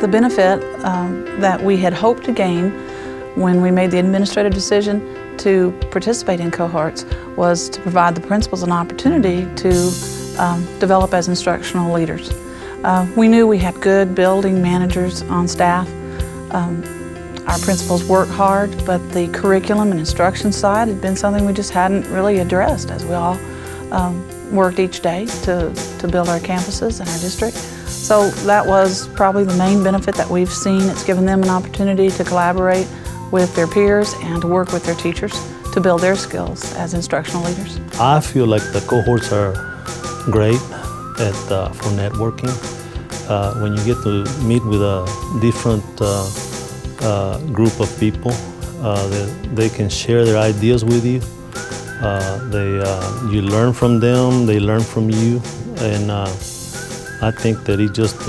The benefit that we had hoped to gain when we made the administrative decision to participate in cohorts was to provide the principals an opportunity to develop as instructional leaders. We knew we had good building managers on staff. Our principals worked hard, but the curriculum and instruction side had been something we just hadn't really addressed as we all worked each day to build our campuses and our district. So that was probably the main benefit that we've seen. It's given them an opportunity to collaborate with their peers and to work with their teachers to build their skills as instructional leaders. I feel like the cohorts are great for networking. When you get to meet with a different group of people, they can share their ideas with you. You learn from them, they learn from you, and I think that it just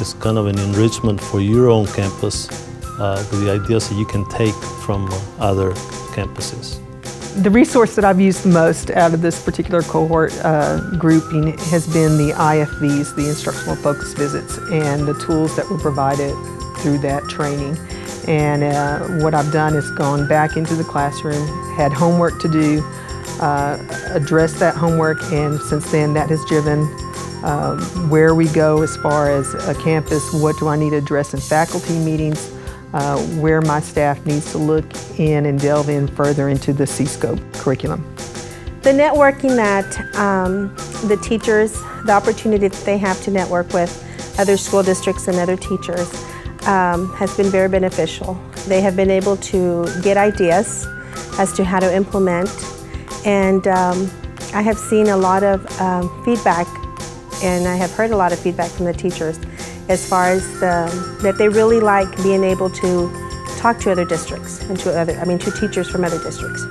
is kind of an enrichment for your own campus with the ideas that you can take from other campuses. The resource that I've used the most out of this particular cohort grouping has been the IFVs, the instructional focus visits, and the tools that were provided through that training. And what I've done is gone back into the classroom, had homework to do, addressed that homework, and since then that has driven where we go as far as a campus. What do I need to address in faculty meetings, where my staff needs to look in and delve in further into the C-Scope curriculum. The networking that the teachers, the opportunity that they have to network with other school districts and other teachers has been very beneficial. They have been able to get ideas as to how to implement, and I have seen a lot of feedback, and I have heard a lot of feedback from the teachers as far as that they really like being able to talk to other districts and to teachers from other districts.